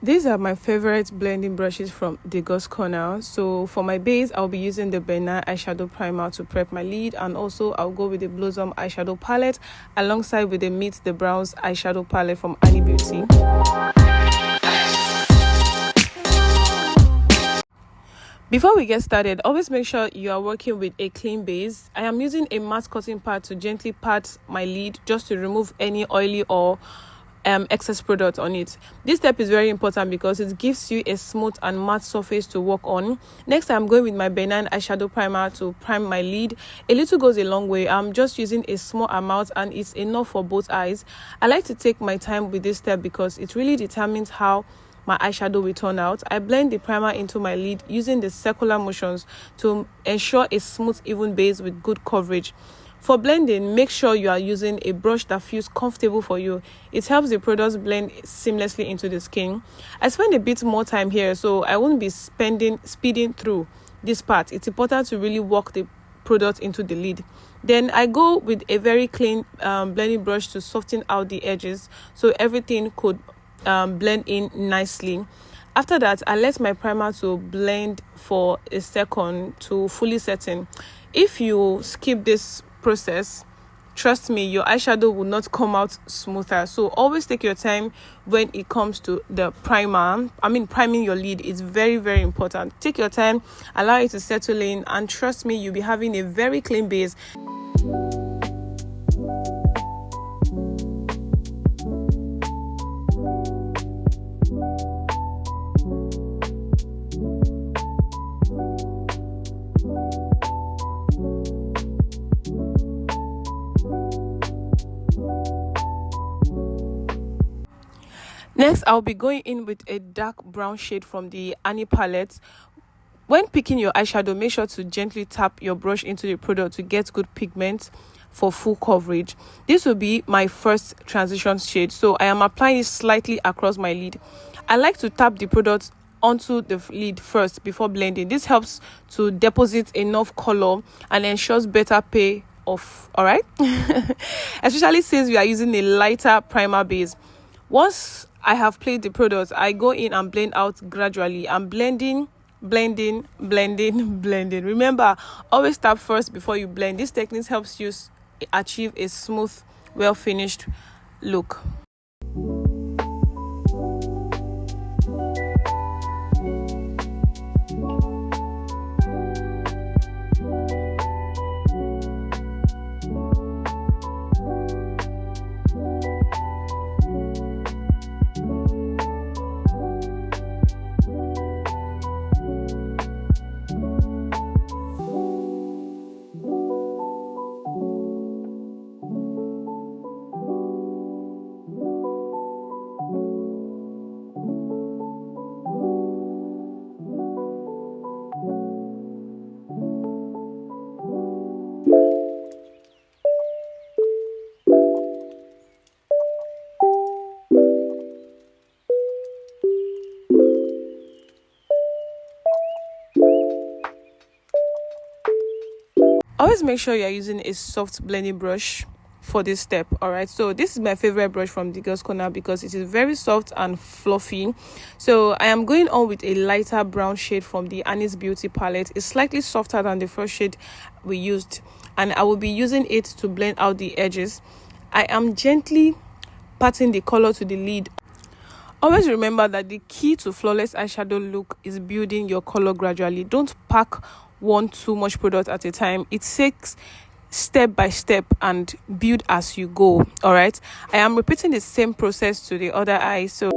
These are my favorite blending brushes from the Girls Corner. So for my base, I'll be using the Banana Eyeshadow Primer to prep my lid, and also I'll go with the Blossom Eyeshadow Palette alongside with the Meet the Brows Eyeshadow Palette from Annie Beauty. Before we get started, always make sure you are working with a clean base. I am using a matte cotton pad to gently pat my lid just to remove any oily or excess product on it. This step is very important because it gives you a smooth and matte surface to work on. Next, I'm going with my Banana Eyeshadow Primer to prime my lid. A little goes a long way. I'm just using a small amount and it's enough for both eyes. I like to take my time with this step because it really determines how my eyeshadow will turn out. I blend the primer into my lid using the circular motions to ensure a smooth, even base with good coverage. For blending, make sure you are using a brush that feels comfortable for you. It helps the products blend seamlessly into the skin. I spend a bit more time here, so I won't be speeding through this part. It's important to really work the product into the lid. Then I go with a very clean blending brush to soften out the edges so everything could blend in nicely. After that, I let my primer to blend for a second to fully set in. If you skip this process, trust me, your eyeshadow will not come out smoother. So always take your time when it comes to the primer. Priming your lid is very, very important. Take your time, allow it to settle in, and trust me, you'll be having a very clean base. Next, I'll be going in with a dark brown shade from the Annie palette. When picking your eyeshadow, make sure to gently tap your brush into the product to get good pigment for full coverage. This will be my first transition shade, so I am applying it slightly across my lid. I like to tap the product onto the lid first before blending. This helps to deposit enough color and ensures better pay off. All right, especially since we are using a lighter primer base. Once I have played the product, I go in and blend out gradually. I'm blending. Remember, always tap first before you blend. This technique helps you achieve a smooth, well-finished look. Always make sure you're using a soft blending brush for this step. All right, so this is my favorite brush from the Girls Corner because it is very soft and fluffy. So I am going on with a lighter brown shade from the Annie's Beauty palette. It's slightly softer than the first shade we used, and I will be using it to blend out the edges. I am gently patting the color to the lid. Always remember that the key to flawless eyeshadow look is building your color gradually. Don't pack too much product at a time. It takes step by step and build as you go. All right, I am repeating the same process to the other eye. So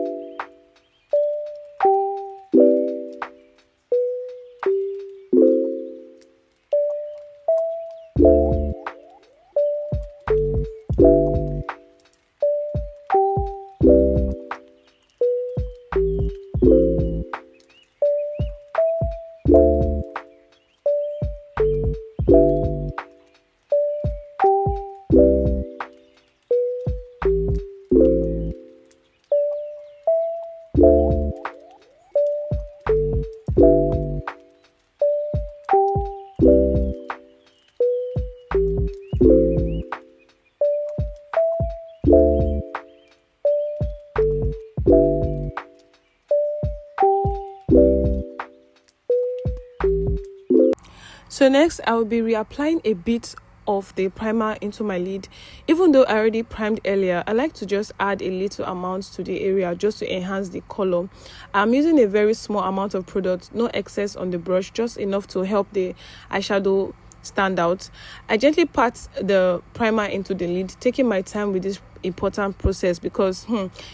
So next, I will be reapplying a bit of the primer into my lid. Even though I already primed earlier, I like to just add a little amount to the area just to enhance the color. I'm using a very small amount of product, no excess on the brush, just enough to help the eyeshadow stand out. I gently pat the primer into the lid, taking my time with this important process because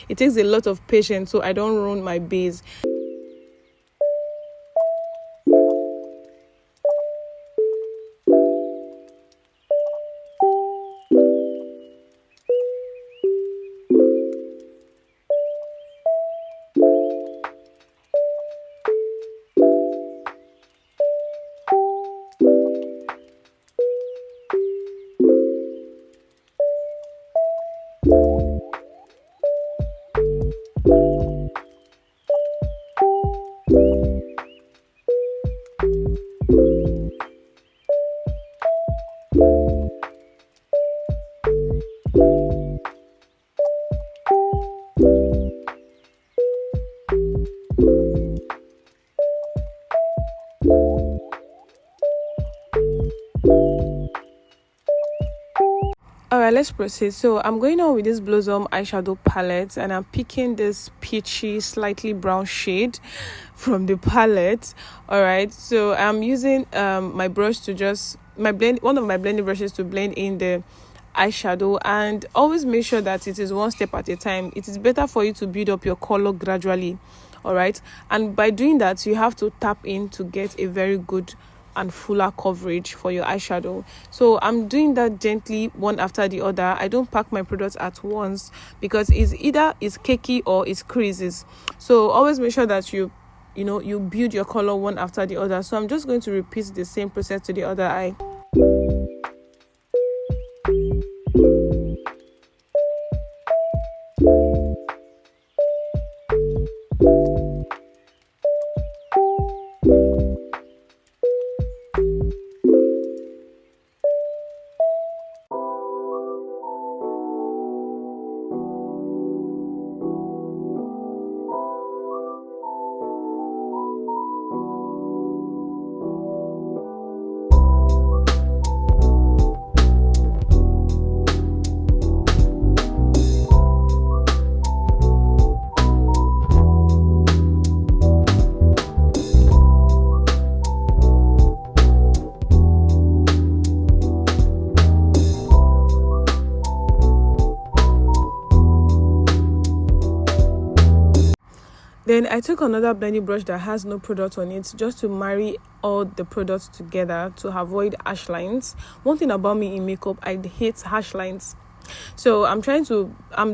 it takes a lot of patience so I don't ruin my base. Alright, let's proceed. So I'm going on with this Blossom eyeshadow palette, and I'm picking this peachy, slightly brown shade from the palette. Alright, so I'm using my brush to just one of my blending brushes to blend in the eyeshadow, and always make sure that it is one step at a time. It is better for you to build up your color gradually. Alright, and by doing that, you have to tap in to get a very good and fuller coverage for your eyeshadow. So I'm doing that gently, one after the other. I don't pack my products at once because it's either it's cakey or it's creases. So always make sure that you build your color one after the other. So I'm just going to repeat the same process to the other eye. Then I took another blending brush that has no product on it just to marry all the products together to avoid harsh lines. One thing about me in makeup, I hate harsh lines. So I'm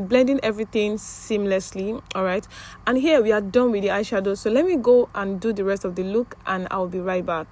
blending everything seamlessly. All right, and here we are done with the eyeshadow. So let me go and do the rest of the look and I'll be right back.